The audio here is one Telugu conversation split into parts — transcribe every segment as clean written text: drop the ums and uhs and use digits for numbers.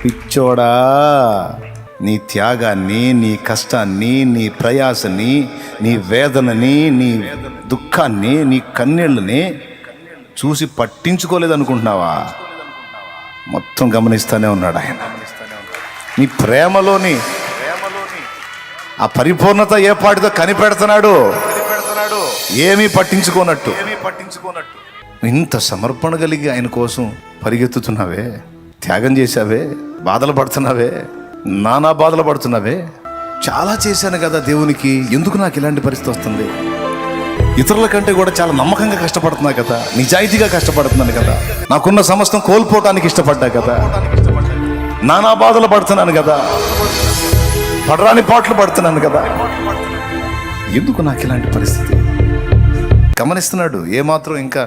పిచ్చోడా, నీ త్యాగాన్ని, నీ కష్టాన్ని, నీ ప్రయాసని, నీ వేదనని, నీ దుఃఖాన్ని, నీ కన్నీళ్ళని చూసి పట్టించుకోలేదనుకుంటున్నావా? మొత్తం గమనిస్తూనే ఉన్నాడు ఆయన. నీ ప్రేమలోని ఆ పరిపూర్ణత ఏ పాటితో కనిపెడుతున్నాడు, ఏమీ పట్టించుకోనట్టు. ఇంత సమర్పణ కలిగి ఆయన కోసం పరిగెత్తుతున్నావే, త్యాగం చేశావే, బాధలు పడుతున్నావే, నానా బాధలు పడుతున్నావే. చాలా చేశాను కదా దేవునికి, ఎందుకు నాకు ఇలాంటి పరిస్థితి వస్తుంది? ఇతరుల కంటే కూడా చాలా నమ్మకంగా కష్టపడుతున్నా కదా, నిజాయితీగా కష్టపడుతున్నాను కదా, నాకున్న సమస్తం కోల్పోవటానికి ఇష్టపడ్డా కదా, నానా బాధలు పడుతున్నాను కదా, పడరాని పాటలు పడుతున్నాను కదా, ఎందుకు నాకు ఇలాంటి పరిస్థితి? గమనిస్తున్నాడు ఏమాత్రం. ఇంకా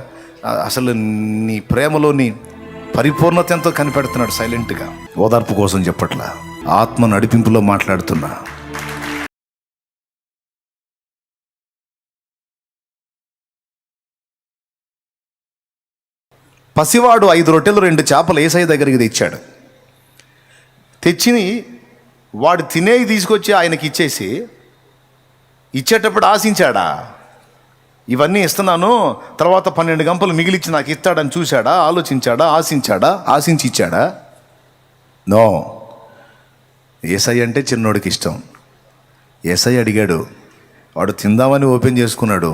అసలు నీ ప్రేమలోని పరిపూర్ణత ఎంతో కనిపెడుతున్నాడు సైలెంట్గా. ఓదార్పు కోసం చెప్పట్లా, ఆత్మ నడిపింపులో మాట్లాడుతున్నా. పసివాడు 5 రొట్టెలు 2 చేపలు యేసయ్య దగ్గరికి తెచ్చాడు. తెచ్చి వాడు తినేవి తీసుకొచ్చి ఆయనకి ఇచ్చేసి, ఇచ్చేటప్పుడు ఆశించాడా? ఇవన్నీ ఇస్తున్నాను, తర్వాత 12 గంపలు మిగిలిచ్చి నాకు ఇస్తాడని చూశాడా? ఆలోచించాడా? ఆశించి ఇచ్చాడా? నో. యేసయ్య అంటే చిన్నోడికి ఇష్టం. యేసయ్య అడిగాడు, వాడు తిందామని ఓపెన్ చేసుకున్నాడు.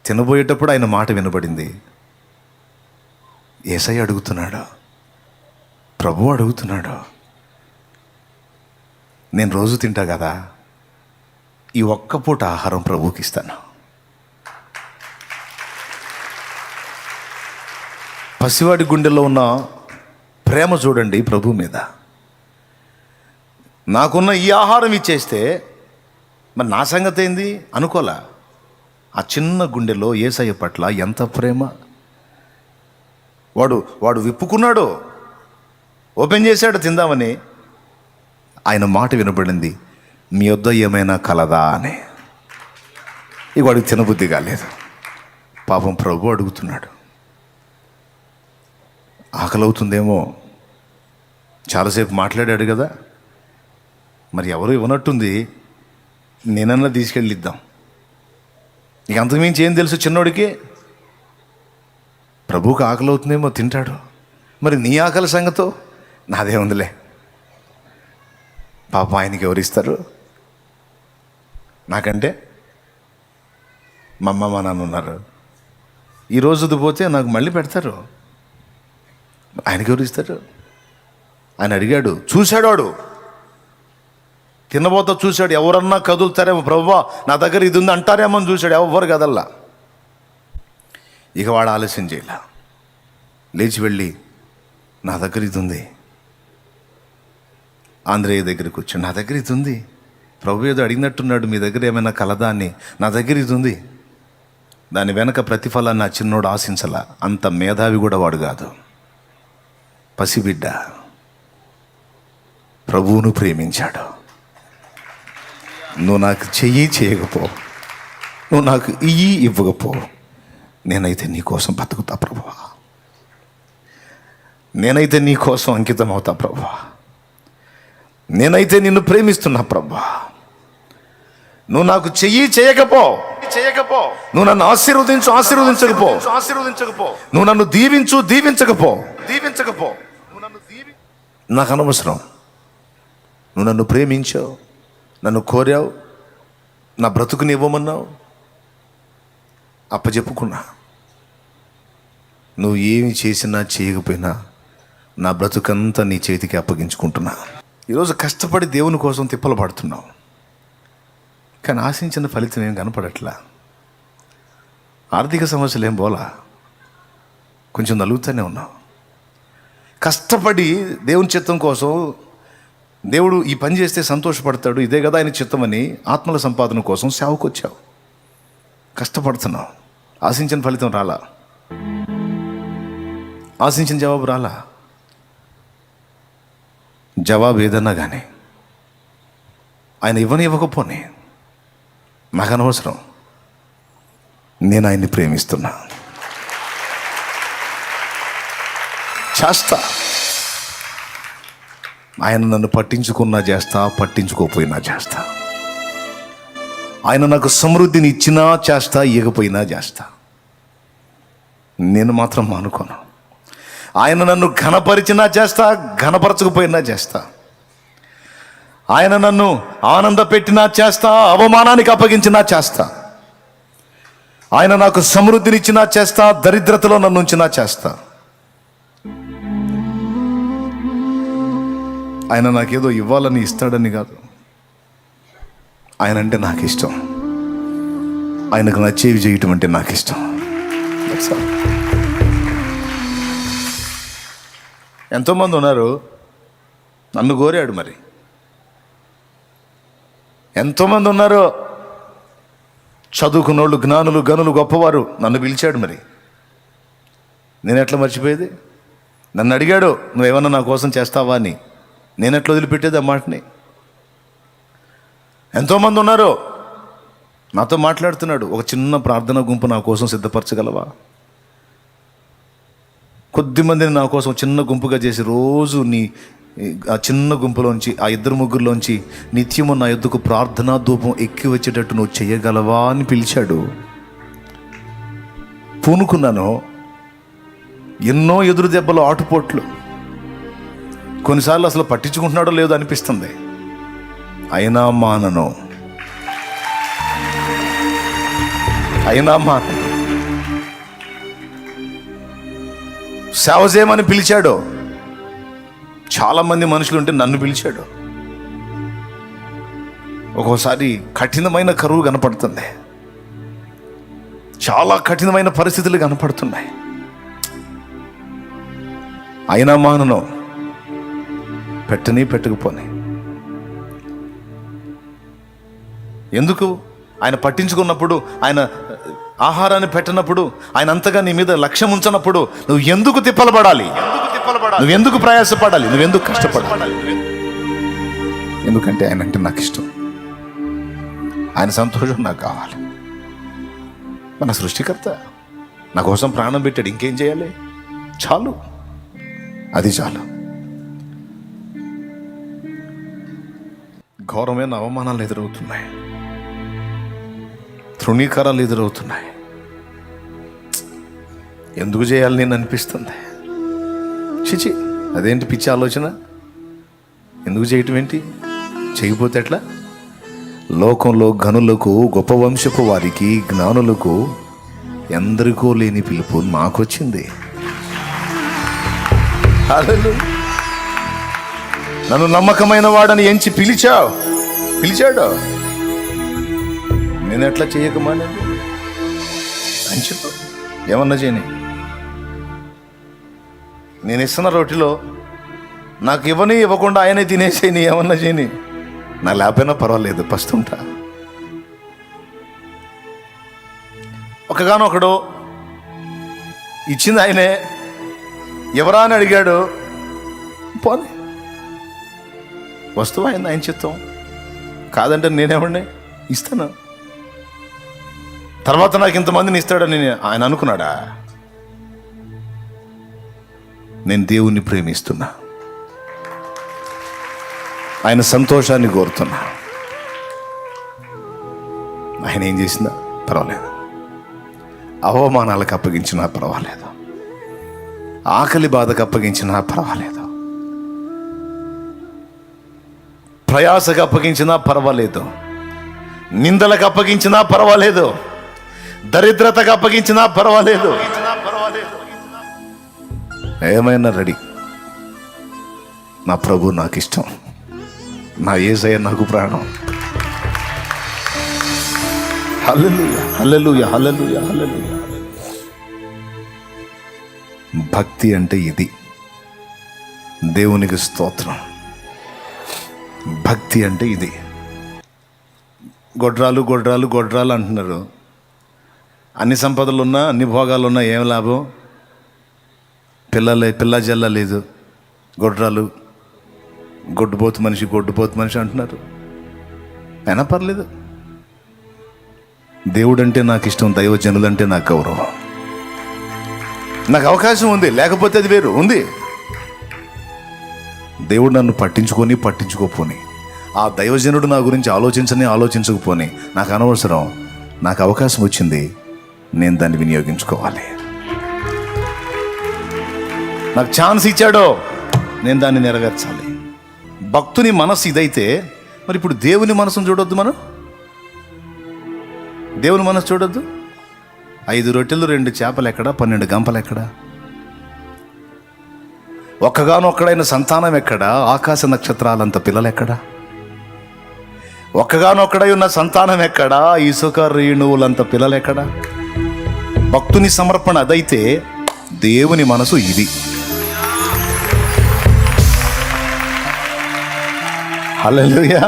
తినబోయేటప్పుడు ఆయన మాట వినబడింది. యేసయ్య అడుగుతున్నాడు, ప్రభు అడుగుతున్నాడు, నేను రోజు తింటా కదా, ఈ ఒక్క పూట ఆహారం ప్రభువుకి ఇస్తాను. పసివాడి గుండెల్లో ఉన్న ప్రేమ చూడండి ప్రభు మీద. నాకున్న ఈ ఆహారం ఇచ్చేస్తే మరి నా సంగతి ఏంది అనుకోలా. ఆ చిన్న గుండెలో యేసయ్య పట్ల ఎంత ప్రేమ. వాడు విప్పుకున్నాడు, ఓపెన్ చేశాడు తిందామని. ఆయన మాట వినబడింది, మీ వద్ద ఏమైనా కలదా అని. ఇక వాడికి తినబుద్ధి కాలేదు. పాపం ప్రభు అడుగుతున్నాడు. ఆకలి అవుతుందేమో, చాలాసేపు మాట్లాడాడు కదా, మరి ఎవరు ఇవ్వనట్టుంది, నేనన్నా తీసుకెళ్ళిద్దాం. ఇక అంతకుమించి ఏం తెలుసు చిన్నోడికి? ప్రభువుకి ఆకలి అవుతుందేమో, తింటాడు. మరి నీ ఆకలి సంగతో? నాదే ఉందిలే. పాప ఆయనకి ఎవరిస్తారు? నాకంటే మా అమ్మ మా నాన్న ఉన్నారు. ఈరోజుది పోతే నాకు మళ్ళీ పెడతారు. ఆయనకి ఎవరిస్తారు? ఆయన అడిగాడు, చూశాడు. వాడు తినబోతా చూశాడు. ఎవరన్నా కదులుతారేమో, ప్రభువా నా దగ్గర ఇది ఉంది అంటారేమో అని చూశాడు. ఎవరు కదల్లా. ఇక వాడు ఆలస్యం చేయాల, లేచి వెళ్ళి నా దగ్గర ఇది ఉంది. ఆంధ్రేయ దగ్గరికి వచ్చాడు, నా దగ్గర ఇది ఉంది. ప్రభు ఏదో అడిగినట్టున్నాడు, మీ దగ్గర ఏమైనా కలదా అని. నా దగ్గర ఇది ఉంది. దాని వెనక ప్రతిఫలాన్ని నా చిన్నోడు ఆశించలా. అంత మేధావి కూడా వాడు కాదు, పసిబిడ్డ. ప్రభువును ప్రేమించాడు. నువ్వు నాకు చేయకపో, నువ్వు నాకు ఇవ్వకపో, నేనైతే నీ కోసం బతుకుతా ప్రభువా, నేనైతే నీ కోసం అంకితం అవుతా ప్రభువా, నేనైతే నిన్ను ప్రేమిస్తున్నా ప్రభువా. నువ్వు నాకు చేయకపో, నువ్వు నన్ను ఆశీర్వదించకపో, నువ్వు నన్ను దీవించకపో, నాకు అనవసరం. నువ్వు నన్ను ప్రేమించావు, నన్ను కోరావు, నా బ్రతుకుని ఇవ్వమన్నావు, అప్పచెప్పుకున్నా. నువ్వు ఏమి చేసినా చేయకపోయినా నా బ్రతుకంతా నీ చేతికి అప్పగించుకుంటున్నా. ఈరోజు కష్టపడి దేవుని కోసం తిప్పలు పడుతున్నావు, కానీ ఆశించిన ఫలితం ఏం కనపడట్లా. ఆర్థిక సమస్యలు ఏం పోలా, కొంచెం నలుగుతూనే ఉన్నావు. కష్టపడి దేవుని చిత్తం కోసం, దేవుడు ఈ పని చేస్తే సంతోషపడతాడు, ఇదే కదా ఆయన చిత్తమని ఆత్మల సంపాదన కోసం సేవకు వచ్చావు. కష్టపడుతున్నావు, ఆశించిన ఫలితం రాలా, ఆశించిన జవాబు రాలా. జవాబు ఏదన్నా కానీ ఆయన ఇవ్వకపోని నాకు అనవసరం, నేను ఆయన్ని ప్రేమిస్తున్నా, చేస్తా. ఆయన నన్ను పట్టించుకున్నా చేస్తా, పట్టించుకోపోయినా చేస్తా. ఆయన నాకు సమృద్ధిని ఇచ్చినా చేస్తా, ఇవ్వకపోయినా చేస్తా. నేను మాత్రం మానుకోను. ఆయన నన్ను ఘనపరిచినా చేస్తా, ఘనపరచకపోయినా చేస్తా. ఆయన నన్ను ఆనంద పెట్టినా చేస్తా, అవమానానికి అప్పగించినా చేస్తా. ఆయన నాకు సమృద్ధినిచ్చినా చేస్తా, దరిద్రతలో నన్ను ఉంచినా చేస్తా. ఆయన నాకేదో ఇవ్వాలని ఇస్తాడని కాదు, ఆయన అంటే నాకు ఇష్టం. ఆయనకు నచ్చేవి చేయటం అంటే నాకు ఇష్టం. ఎంతోమంది ఉన్నారు, నన్ను కోరాడు. మరి ఎంతోమంది ఉన్నారు, చదువుకున్నోళ్ళు, జ్ఞానులు, గనులు, గొప్పవారు, నన్ను పిలిచాడు. మరి నేను ఎట్లా మర్చిపోయేది? నన్ను అడిగాడు, నువ్వేమన్నా నా కోసం చేస్తావా అని. నేను ఎట్లా వదిలిపెట్టేది ఆ మాటని? ఎంతోమంది ఉన్నారు, నాతో మాట్లాడుతున్నాడు. ఒక చిన్న ప్రార్థన గుంపు నా కోసం సిద్ధపరచగలవా? కొద్దిమందిని నా కోసం చిన్న గుంపుగా చేసి రోజు ఆ చిన్న గుంపులోంచి, ఆ 2-3 నిత్యము నా యొద్దకు ప్రార్థనా ధూపం ఎక్కి వచ్చేటట్టు నువ్వు చేయగలవా అని పిలిచాడు. పూనుకున్నాను. ఎన్నో ఎదురు దెబ్బలు, ఆటుపోట్లు. కొన్నిసార్లు అసలు పట్టించుకుంటున్నాడో లేదో అనిపిస్తుంది. అయినా మానను. సేవ చేయమని పిలిచాడు. చాలామంది మనుషులు ఉంటే నన్ను పిలిచాడు. ఒక్కోసారి కఠినమైన కరువు కనపడుతుంది, చాలా కఠినమైన పరిస్థితులు కనపడుతున్నాయి. అయినా మానను. పెట్టని పెట్టకపోని. ఎందుకు? ఆయన పట్టించుకున్నప్పుడు, ఆయన ఆహారాన్ని పెట్టినప్పుడు, ఆయన అంతగా నీ మీద లక్ష్యం ఉంచినప్పుడు నువ్వు ఎందుకు తిప్పలబడాలి? నువ్వెందుకు ప్రయాసపడాలి? నువ్వెందుకు కష్టపడాలి? ఎందుకంటే ఆయన అంటే నాకు ఇష్టం. ఆయన సంతోషం నాకు కావాలి. మన సృష్టికర్త నా కోసం ప్రాణం పెట్టాడు. ఇంకేం చేయాలి? చాలు, అది చాలు. ఘోరమైన అవమానాలు ఎదురవుతున్నాయి, తృణీకారాలు ఎదురవుతున్నాయి. ఎందుకు చేయాలి నేను అనిపిస్తుంది. చిచి, అదేంటి పిచ్చి ఆలోచన? ఎందుకు చేయటం ఏంటి? చేయకపోతే ఎట్లా? లోకంలో ఘనులకు, గొప్ప వంశపు వారికి, జ్ఞానులకు ఎందరికో లేని పిలుపు నాకొచ్చింది. హల్లెలూయా. నన్ను నమ్మకమైన వాడని ఎంచి పిలిచాడు. నేను ఎట్లా చేయకమానండి అని చెప్పు. ఏమన్నా చేయని. నేను ఇస్తున్న రొట్టెలో నాకు ఇవ్వకుండా ఆయనే తినేసేయని. ఏమన్నా చేయని. నా లేకపోయినా పర్వాలేదు, పస్తుంటా. ఒకగానొకడు ఇచ్చింది ఆయనే. ఎవరా అని అడిగాడు. పోనీ, వస్తువు అయింది, ఆయన చిత్తం. కాదంటే నేనేమండి ఇస్తాను. తర్వాత నాకు ఇంతమందిని ఇస్తాడని ఆయన అనుకున్నాడా? నేను దేవుణ్ణి ప్రేమిస్తున్నా, ఆయన సంతోషాన్ని కోరుతున్నా. ఆయన ఏం చేసినా పర్వాలేదు, అవమానాలకు అప్పగించినా పర్వాలేదు, ఆకలి బాధకు అప్పగించినా పర్వాలేదు, ప్రయాసకు అప్పగించినా పర్వాలేదు, నిందలకు అప్పగించినా పర్వాలేదు, దరిద్రతకు అప్పగించినా పర్వాలేదు, ఏమైనా రెడీ. నా ప్రభు నాకు ఇష్టం, నా యేసయ్య నాకు ప్రాణం. హల్లెలూయా, హల్లెలూయా, హల్లెలూయా, హల్లెలూయా. భక్తి అంటే ఇది. దేవునికి స్తోత్రం. భక్తి అంటే ఇది. గొడ్రాలు గొడ్రాలు గొడ్రాలు అంటున్నారు. అన్ని సంపదలున్నా, అన్ని భోగాలున్నా ఏం లాభం? పిల్ల జల్ల లేదు. గొడ్రాలు, గొడ్డుపోతు మనిషి అంటున్నారు. అయినా పర్లేదు. దేవుడు అంటే నాకు ఇష్టం, దైవజనులంటే నాకు గౌరవం. నాకు అవకాశం ఉంది, లేకపోతే అది వేరు. ఉంది. దేవుడు నన్ను పట్టించుకోపోని, ఆ దైవజనుడు నా గురించి ఆలోచించకపోని నాకు అనవసరం. నాకు అవకాశం వచ్చింది, నేను దాన్ని వినియోగించుకోవాలి. నాకు ఛాన్స్ ఇచ్చాడో నేను దాన్ని నెరవేర్చాలి. భక్తుని మనసు ఇదైతే మరి ఇప్పుడు దేవుని మనసును చూడొద్దు. మనం దేవుని మనసు చూడొద్దు. 5 రొట్టెలు 2 చేపలు ఎక్కడ, 12 గంపలు ఎక్కడ, ఒక్కగానొక్కడైన సంతానం ఎక్కడ, ఆకాశ నక్షత్రాలంత పిల్లలు ఎక్కడ, ఒక్కగానొక్కడై ఉన్న సంతానం ఎక్కడ, ఇసుక రేణువులంత పిల్లలు ఎక్కడ. భక్తుని సమర్పణ అదైతే దేవుని మనసు ఇది. హల్లెలూయా.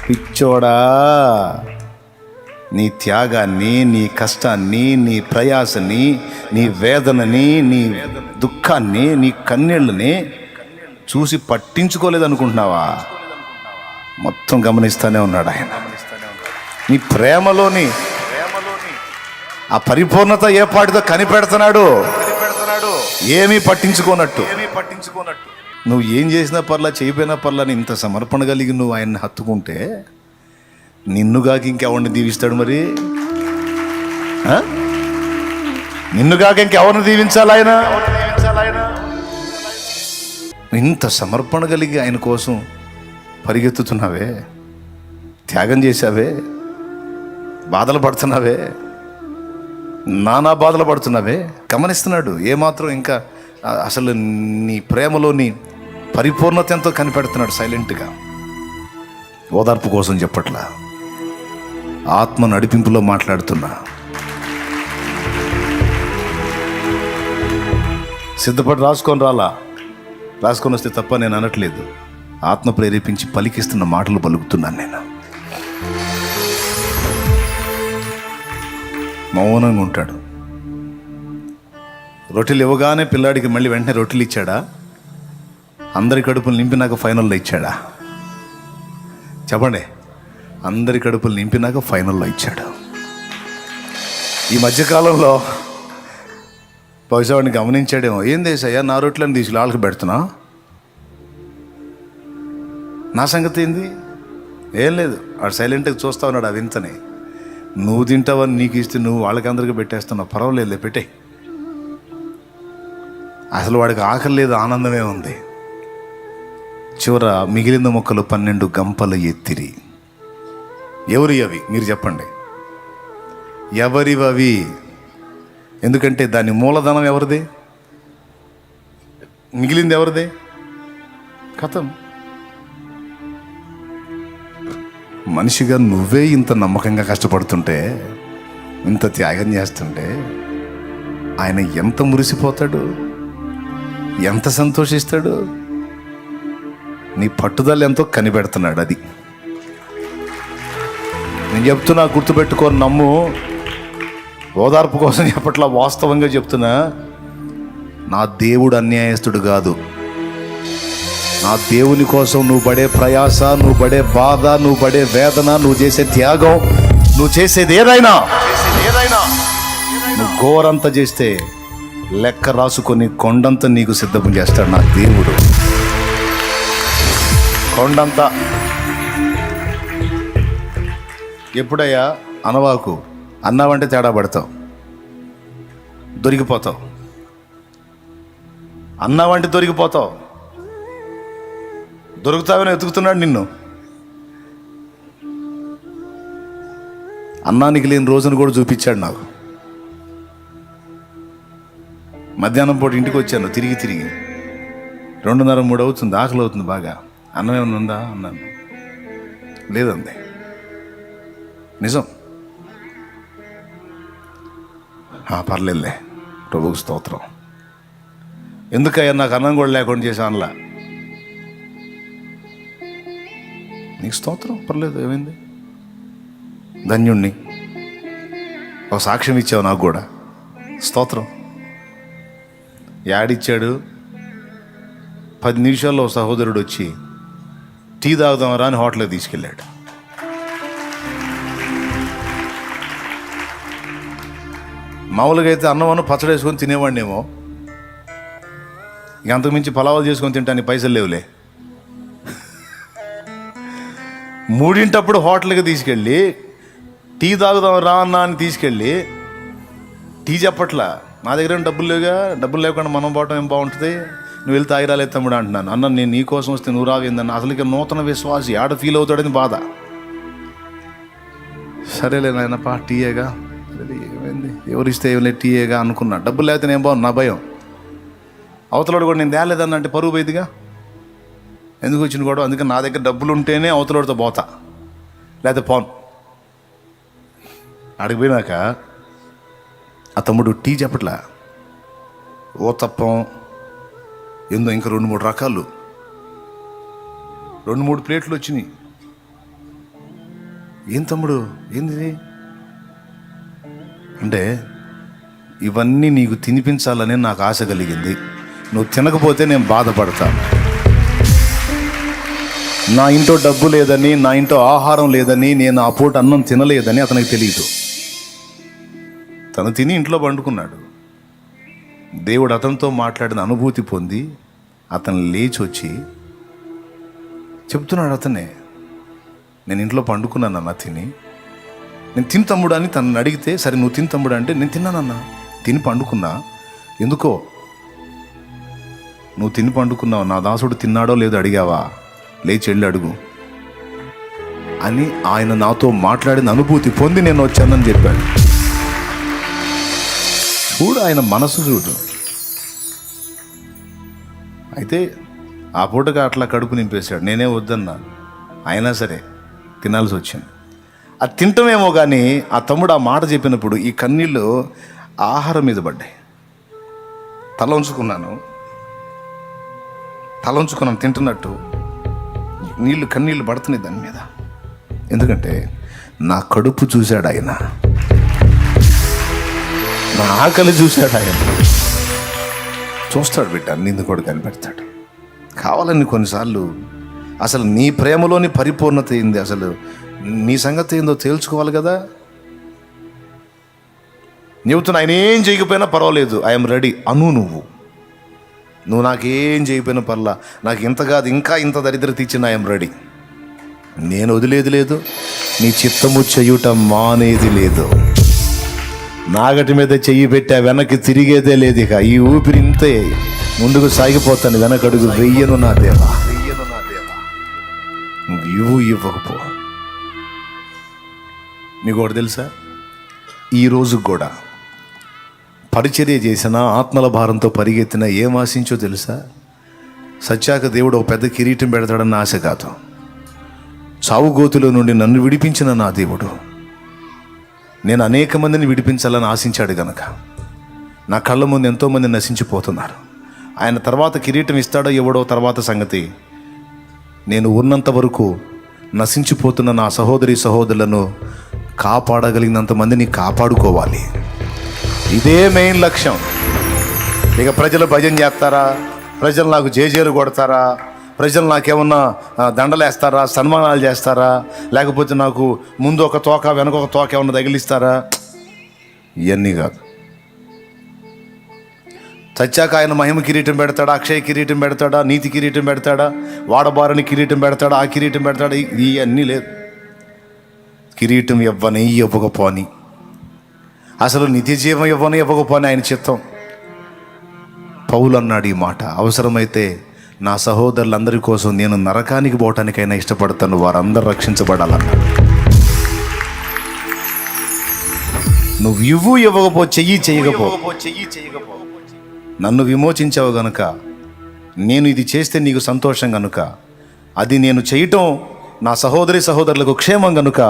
పిచ్చోడా, నీ త్యాగాన్ని, నీ కష్టాన్ని, నీ ప్రయాసని, నీ వేదనని, నీ దుఃఖాన్ని, నీ కన్నీళ్ళని చూసి పట్టించుకోలేదనుకుంటున్నావా? మొత్తం గమనిస్తూనే ఉన్నాడు ఆయన. నీ ప్రేమలోని ఆ పరిపూర్ణత ఏ పాటితో కనిపెడుతున్నాడు, ఏమీ పట్టించుకోనట్టు. నువ్వు ఏం చేసినా పర్లా, చేయపోయినా పర్లా, ఇంత సమర్పణ కలిగి నువ్వు ఆయన్ని హత్తుకుంటే నిన్నుగాక ఇంకెవరిని దీవిస్తాడు? మరి నిన్నుగాక ఇంకెవరిని దీవించాలి ఆయన? ఇంత సమర్పణ కలిగి ఆయన కోసం పరిగెత్తుతున్నావే, త్యాగం చేశావే, బాధలు పడుతున్నావే, నానా బాధలు పడుతున్నావే. గమనిస్తున్నాడు ఏమాత్రం. ఇంకా అసలు నీ ప్రేమలోని పరిపూర్ణత ఎంతో కనిపెడుతున్నాడు సైలెంట్గా. ఓదార్పు కోసం చెప్పట్లా, ఆత్మ నడిపింపులో మాట్లాడుతున్నా. సిద్ధపడి రాసుకొని వస్తే తప్ప నేను అనట్లేదు. ఆత్మ ప్రేరేపించి పలికిస్తున్న మాటలు పలుకుతున్నాను నేను. మౌనంగా ఉంటాడు. రొట్టెలు ఇవ్వగానే పిల్లాడికి మళ్ళీ వెంటనే రొట్టెలు ఇచ్చాడా? అందరి కడుపులు నింపినాక ఫైనల్లో ఇచ్చాడా? చెప్పండి. అందరి కడుపులు నింపినాక ఫైనల్లో ఇచ్చాడు. ఈ మధ్యకాలంలో బహుశా వాడిని గమనించాడేమో. ఏం దేశయ్యా, నా రొట్టెలను తీసి వాళ్ళకి పెడుతున్నా, నా సంగతి ఏంది? ఏం లేదు. వాడు సైలెంట్గా చూస్తా ఉన్నాడు ఆ వింతని. నువ్వు తింటావని నీకు ఇస్తే నువ్వు వాళ్ళకి అందరికీ పెట్టేస్తున్నావు, పర్వాలేదులే పెట్టే. అసలు వాడికి ఆకలి లేదు, ఆనందమే ఉంది. చివర మిగిలిన మొక్కలు 12 గంపలు ఎత్తిరి. ఎవరి అవి? మీరు చెప్పండి. ఎవరివి అవి? ఎందుకంటే దాని మూలధనం ఎవరిది? మిగిలింది ఎవరిది? కథం. మనిషిగా నువ్వే ఇంత నమ్మకంగా కష్టపడుతుంటే, ఇంత త్యాగం చేస్తుంటే ఆయన ఎంత మురిసిపోతాడు, ఎంత సంతోషిస్తాడు. నీ పట్టుదల ఎంతో కనిపెడుతున్నాడు. అది నేను చెప్తున్నా, గుర్తుపెట్టుకో, నమ్ము. ఓదార్పు కోసం చెప్పట్లా, వాస్తవంగా చెప్తున్నా. నా దేవుడు అన్యాయస్తుడు కాదు. నా దేవుని కోసం నువ్వు పడే ప్రయాస, నువ్వు పడే బాధ, నువ్వు పడే వేదన, నువ్వు చేసే త్యాగం, నువ్వు చేసేది ఏదైనా నువ్వు ఘోరంత చేస్తే లెక్క రాసుకొని కొండంత నీకు సిద్ధం చేస్తాడు నా దేవుడు. కొండంత. ఎప్పుడయ్యా అనవాకు, అన్నావంటే తేడా పడతావు, దొరికిపోతావు. అన్నావంటే దొరికిపోతావు. దొరుకుతావని వెతుకుతున్నాడు నిన్ను. అన్నానికి లేని రోజును కూడా చూపించాడు నాకు. మధ్యాహ్నం పూట ఇంటికి వచ్చాను, తిరిగి 2:30, 3 అవుతుంది. ఆకలి అవుతుంది బాగా. అన్నం ఏమైనా ఉందా అన్నాను. లేదండి. నిజం. పర్లేదులే, ప్రభువుకు స్తోత్రం. ఎందుకయ్యా నాకు అన్నం కూడా లేకుండా చేసా అనలా. నీకు స్తోత్రం, పర్లేదు, ఏమైంది? ధన్యుణ్ణి. ఒక సాక్ష్యం ఇచ్చావు నాకు కూడా, స్తోత్రం. యాడిచ్చాడు? 10 నిమిషాల్లో సహోదరుడు వచ్చి టీ తాగుదామరా అని హోటల్కి తీసుకెళ్ళాడు. మామూలుగా అయితే అన్నం పచ్చడి వేసుకొని తినేవాడినేమో. ఇక అంతకుమించి పలావాలు చేసుకొని తింటానికి పైసలు లేవులే. 3 హోటల్కి తీసుకెళ్ళి టీ తాగుదాం రా అన్న అని తీసుకెళ్ళి టీ చెప్పట్లా. నా దగ్గర డబ్బులు లేవుగా, డబ్బులు లేకుండా మనం పోవటం ఏం బాగుంటుంది, నువ్వు వెళ్ళి తాగిరాలే తమ్ముడు అంటున్నాను. అన్న నేను నీ కోసం వస్తే నువ్వు రావేందన్న, అసలుకి నూతన విశ్వాసి ఆడ ఫీల్ అవుతాడని బాధ. సరేలే నాయన పా టీయేగా, ఏమైంది ఎవరిస్తే ఏమలే టీయేగా అనుకున్నా. డబ్బులు లేకపోతే నేను బాగుంది, నా భయం. అవతలాడు కూడా నేను తేలేదన్న అంటే పరువు పోయిదిగా, ఎందుకు వచ్చిన కూడా. అందుకని నా దగ్గర డబ్బులు ఉంటేనే అవతలాడితో పోతా, లేకపోతే పోను. అడిగి పోయినాక ఆ తమ్ముడు టీ చెప్పట్లా, ఓతప్పం ఏందో ఇంకా 2-3 రకాలు, 2-3 ప్లేట్లు వచ్చినాయి. ఏం తమ్ముడు ఏంది అంటే, ఇవన్నీ నీకు తినిపించాలని నాకు ఆశ కలిగింది, నువ్వు తినకపోతే నేను బాధపడతాను. నా ఇంట్లో డబ్బు లేదని, నా ఇంట్లో ఆహారం లేదని, నేను ఆ పూట అన్నం తినలేదని అతనికి తెలియదు. తను తిని ఇంట్లో పండుకున్నాడు. దేవుడు అతనితో మాట్లాడిన అనుభూతి పొంది అతను లేచి వచ్చి చెప్తున్నాడు, అతనే నేను ఇంట్లో పండుకున్నానన్నా తిని, నేను తిని తమ్ముడు అని తనని అడిగితే, సరే నువ్వు తిని తమ్ముడు అంటే, నేను తిన్నానన్నా, తిని పండుకున్నా. ఎందుకో నువ్వు తిని పండుకున్నావు, నా దాసుడు తిన్నాడో లేదో అడిగావా, లేచి వెళ్ళి అడుగు అని ఆయన నాతో మాట్లాడిన అనుభూతి పొంది నేను వచ్చానని చెప్పాడు. చూడు ఆయన మనసు చూడు. అయితే ఆ పూటగా అట్లా కడుపు నింపేశాడు. నేనే వద్దన్నా, అయినా సరే తినాల్సి వచ్చింది. అది తింటమేమో కానీ ఆ తమ్ముడు ఆ మాట చెప్పినప్పుడు ఈ కన్నీళ్ళు ఆహారం మీద పడ్డాయి. తల ఉంచుకున్నాను తింటున్నట్టు కన్నీళ్ళు పడుతున్నాయి దాని మీద. ఎందుకంటే నా కడుపు చూశాడు ఆయన, నా ఆకలి చూశాడు ఆయన. చూస్తాడు బిడ్డ, నిన్ను కూడా కనిపెడతాడు. కావాలని కొన్నిసార్లు అసలు నీ ప్రేమలోని పరిపూర్ణత ఏంది, అసలు నీ సంగతి ఏందో తేల్చుకోవాలి కదా. చెబుతున్నా, ఆయన ఏం చేయకపోయినా పర్వాలేదు, ఐఎమ్ రెడీ అను. నువ్వు నాకేం చేయకపోయినా పర్లా, నాకు ఇంత కాదు ఇంకా ఇంత దరిద్రత ఇచ్చిన ఐఎమ్ రెడీ. నేను వదిలేది లేదు, నీ చిత్తము చెయ్యుట మానేది లేదు. నాగటి మీద చెయ్యి పెట్టా, వెనక్కి తిరిగేదే లేదు. ఇక ఈ ఊపిరి ఇంతే, ముందుకు సాగిపోతాను, వెనకడుగు వెయ్యను నా దేవా. నువ్వు ఇవ్వకపో. మీకు ఒకటి తెలుసా, ఈరోజు కూడా పరిచర్య చేసిన, ఆత్మల భారంతో పరిగెత్తిన ఏం ఆశించో తెలుసా? సత్యాక దేవుడు ఒక పెద్ద కిరీటం పెడతాడన్న ఆశ కాదు. చావుగోతులో నుండి నన్ను విడిపించిన నా దేవుడు నేను అనేక మందిని విడిపించాలని ఆశించాడు గనక నా కళ్ళ ముందు ఎంతోమంది నశించిపోతున్నారు. ఆయన తర్వాత కిరీటం ఇస్తాడో ఇవ్వడో తర్వాత సంగతి. నేను ఉన్నంత వరకు నశించిపోతున్న నా సహోదరి సహోదరులను కాపాడగలిగినంత మందిని కాపాడుకోవాలి. ఇదే మెయిన్ లక్ష్యం. ఇక ప్రజలు భజన చేస్తారా, ప్రజలు నాకు జేజేలు కొడతారా, ప్రజలు నాకేమన్నా దండలేస్తారా, సన్మానాలు చేస్తారా, లేకపోతే నాకు ముందు ఒక తోక వెనక ఒక తోక ఏమన్నా తగిలిస్తారా, ఇవన్నీ కాదు. చచ్చాక ఆయన మహిమ కిరీటం పెడతాడా, అక్షయ కిరీటం పెడతాడా, నీతి కిరీటం పెడతాడా, వాడబారని కిరీటం పెడతాడా, ఆ కిరీటం పెడతాడా, ఇవన్నీ లేదు. కిరీటం ఇవ్వకపోని, అసలు నిత్య జీవం ఇవ్వకపోని ఆయన చిత్తం. పౌలు అన్నాడు ఈ మాట, అవసరమైతే నా సహోదరులందరి కోసం నేను నరకానికి పోవటానికైనా ఇష్టపడతాను, వారందరూ రక్షించబడాలన్నాడు. నువ్వు ఇవ్వకపో, చెయ్యి చేయకపో, నన్ను విమోచించావు గనుక, నేను ఇది చేస్తే నీకు సంతోషం గనుక, అది నేను చేయటం నా సహోదరి సహోదరులకు క్షేమం గనుక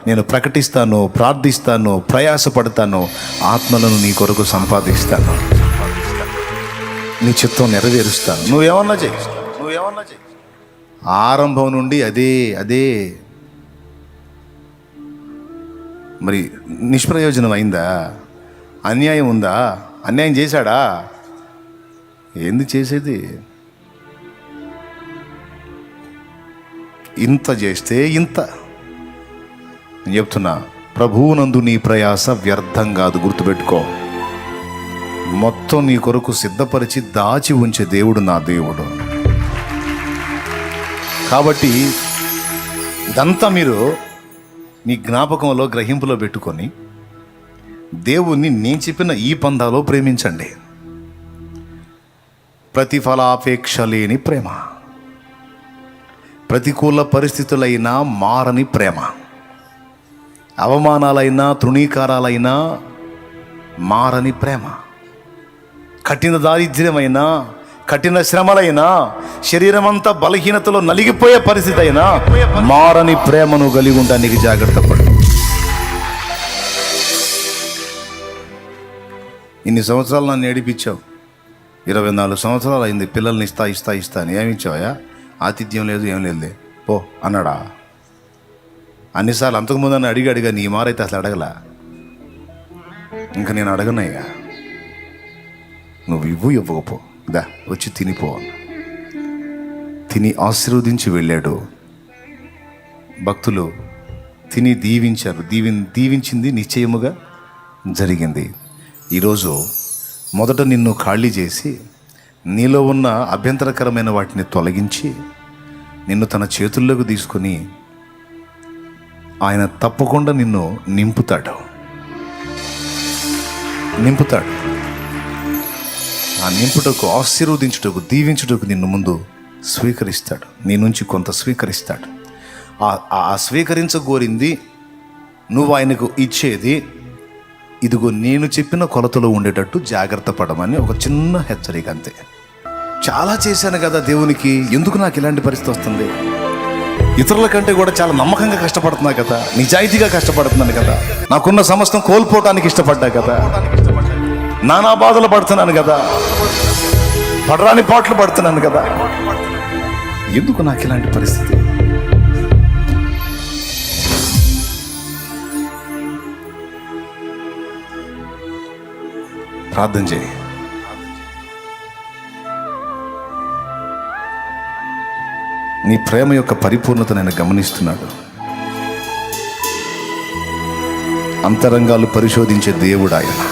నేను ప్రకటిస్తాను, ప్రార్థిస్తాను, ప్రయాసపడతాను, ఆత్మలను నీ కొరకు సంపాదిస్తాను, నీ చిత్తం నెరవేరుస్తాను. నువ్వేమన్నా చేయి. ఆరంభం నుండి అదే మరి నిష్ప్రయోజనం అయిందా? అన్యాయం ఉందా? అన్యాయం చేశాడా? ఏంది చేసేది? ఇంత చేస్తే ఇంత. నేను చెప్తున్నా, ప్రభువునందు నీ ప్రయాస వ్యర్థం కాదు, గుర్తుపెట్టుకో. మొత్తం నీ కొరకు సిద్ధపరిచి దాచి ఉంచే దేవుడు నా దేవుడు. కాబట్టి ఇదంతా మీరు మీ జ్ఞాపకంలో గ్రహింపులో పెట్టుకొని దేవుణ్ణి నేను చెప్పిన ఈ పందాలో ప్రేమించండి. ప్రతిఫలాపేక్ష లేని ప్రేమ, ప్రతికూల పరిస్థితులైనా మారని ప్రేమ, అవమానాలైనా తృణీకారాలైనా మారని ప్రేమ, కఠిన దారిద్ర్యమైనా కఠిన శ్రమలైనా శరీరమంతా బలహీనతలో నలిగిపోయే పరిస్థితి అయినా మారని ప్రేమను కలిగి ఉండడానికి జాగ్రత్త పడు. ఇన్ని సంవత్సరాలు నన్ను ఏడిపించావు, 24 సంవత్సరాలు అయింది, పిల్లల్ని ఇస్తా అని ఏమి ఇచ్చావా? ఆతిథ్యం లేదు, ఏం లేదు పో అన్నాడా? అన్నిసార్లు అంతకుముందు నన్ను అడిగా నీ మారైతే అసలు అడగలా. ఇంకా నేను అడగనయ్యా, నువ్వు ఇవ్వకపో, దా వచ్చి తినిపో. తిని ఆశీర్వదించి వెళ్ళాడు. భక్తులు తిని దీవించారు, దీవించింది నిశ్చయముగా జరిగింది. ఈరోజు మొదట నిన్ను ఖాళీ చేసి నీలో ఉన్న అభ్యంతరకరమైన వాటిని తొలగించి నిన్ను తన చేతుల్లోకి తీసుకొని ఆయన తప్పకుండా నిన్ను నింపుతాడు. ఆ నింపుటకు, ఆశీర్వదించుటకు, దీవించుటకు నిన్ను ముందు స్వీకరిస్తాడు. నీ నుంచి కొంత స్వీకరిస్తాడు. ఆ స్వీకరించగోరింది నువ్వు ఆయనకు ఇచ్చేది ఇదిగో నేను చెప్పిన కొలతలో ఉండేటట్టు జాగ్రత్త పడమని ఒక చిన్న హెచ్చరిక అంతే. చాలా చేశాను కదా దేవునికి, ఎందుకు నాకు ఇలాంటి పరిస్థితి వస్తుంది? ఇతరుల కంటే కూడా చాలా నమ్మకంగా కష్టపడుతున్నా కదా, నిజాయితీగా కష్టపడుతున్నాను కదా, నాకున్న సమస్తం కోల్పోవటానికి ఇష్టపడ్డా కదా, నానా బాధలు పడుతున్నాను కదా, పడరాని పాటలు పడుతున్నాను కదా, ఎందుకు నాకు ఇలాంటి పరిస్థితి? ప్రార్థన చేయి. నీ ప్రేమ యొక్క పరిపూర్ణత నేను గమనిస్తున్నాడు. అంతరంగాలు పరిశోధించే దేవుడు ఆయన.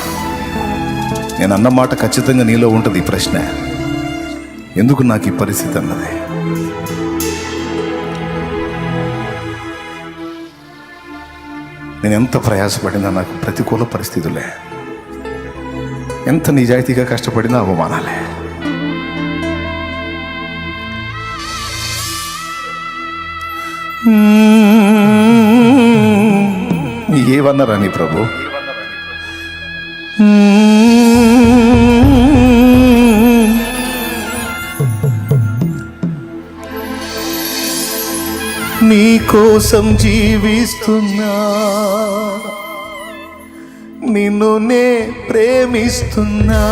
నేను అన్న మాట ఖచ్చితంగా నీలో ఉంటుంది. ఈ ప్రశ్న, ఎందుకు నాకు ఈ పరిస్థితి అన్నది? నేను ఎంత ప్రయాసపడినా నాకు ప్రతికూల పరిస్థితులే, ఎంత నిజాయితీగా కష్టపడినా అవమానాలే. ఏమన్నారా నీ ప్రభు? నీ కోసం జీవిస్తున్నా, నిన్ను నే ప్రేమిస్తున్నా.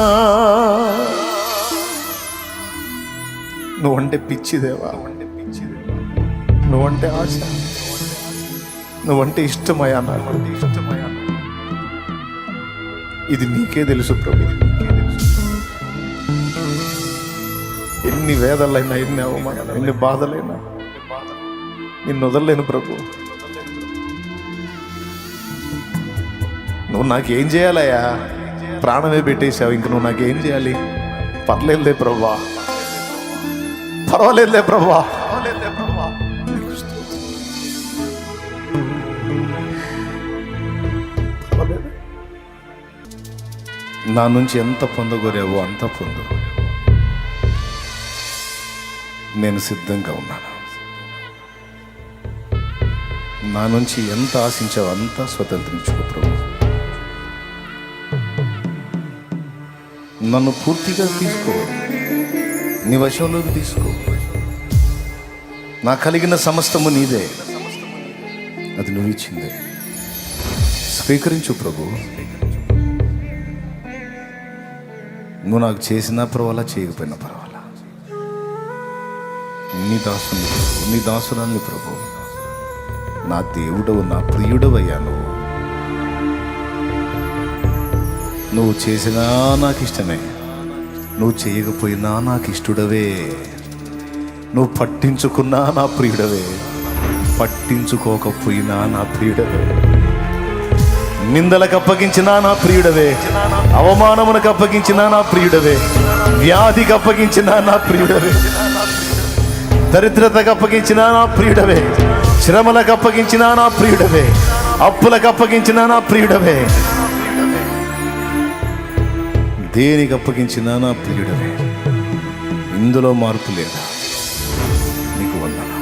నువ్వంటే పిచ్చిదేవా, నువ్వంటే ఆశ, నువ్వంటే ఇష్టమయ్యా, నాకు ఇష్టమయ్యా. ఇది నీకే తెలుసు ప్రభు. ఎన్ని వేదలైనా, ఎన్ని అవమానాలు, ఎన్ని బాధలైనా నిన్ను వదలలేను ప్రభు. నువ్వు నాకేం చేయాలయ్యా? ప్రాణమే పెట్టేశావు, ఇంక నువ్వు నాకేం చేయాలి? పర్లేదులే ప్రభా, పర్వాలేదులే ప్రభా. నా నుంచి ఎంత పొందగోరావో అంత పొందు. నేను సిద్ధంగా ఉన్నాను. నా నుంచి ఎంత ఆశించావో అంతా స్వతంత్రించుకో ప్రభు. నన్ను పూర్తిగా తీసుకో, నీ వశంలోకి తీసుకో. నా కలిగిన సమస్తము నీదే, అది నువ్వు ఇచ్చిందే. స్వీకరించు ప్రభు. నువ్వు నాకు చేసినా పర్వాలా, చేయకపోయినా పర్వాలా. నీ దాసుని ప్రభు, నీ దాసురాల్ని ప్రభు. నా దేవుడవు, నా ప్రియుడవయ్యా. నువ్వు చేసినా నాకు ఇష్టమే, నువ్వు చేయకపోయినా నాకు ఇష్టడవే. నువ్వు పట్టించుకున్నా నా ప్రియుడవే, పట్టించుకోకపోయినా నా ప్రియుడవే. నిందలకు అప్పగించిన నా ప్రియుడవే, అవమానమునకు అప్పగించిన నా ప్రియుడవే, వ్యాధికి అప్పగించిన నా ప్రియుడవే, దరిద్రతకు అప్పగించిన నా ప్రియుడవే, శ్రమలకు అప్పగించిన నా ప్రియుడవే, అప్పులకు అప్పగించిన నా ప్రియుడవే, దేనికి అప్పగించిన నా ప్రియుడవే. ఇందులో మార్పు లేదా? నీకు వందనాలు.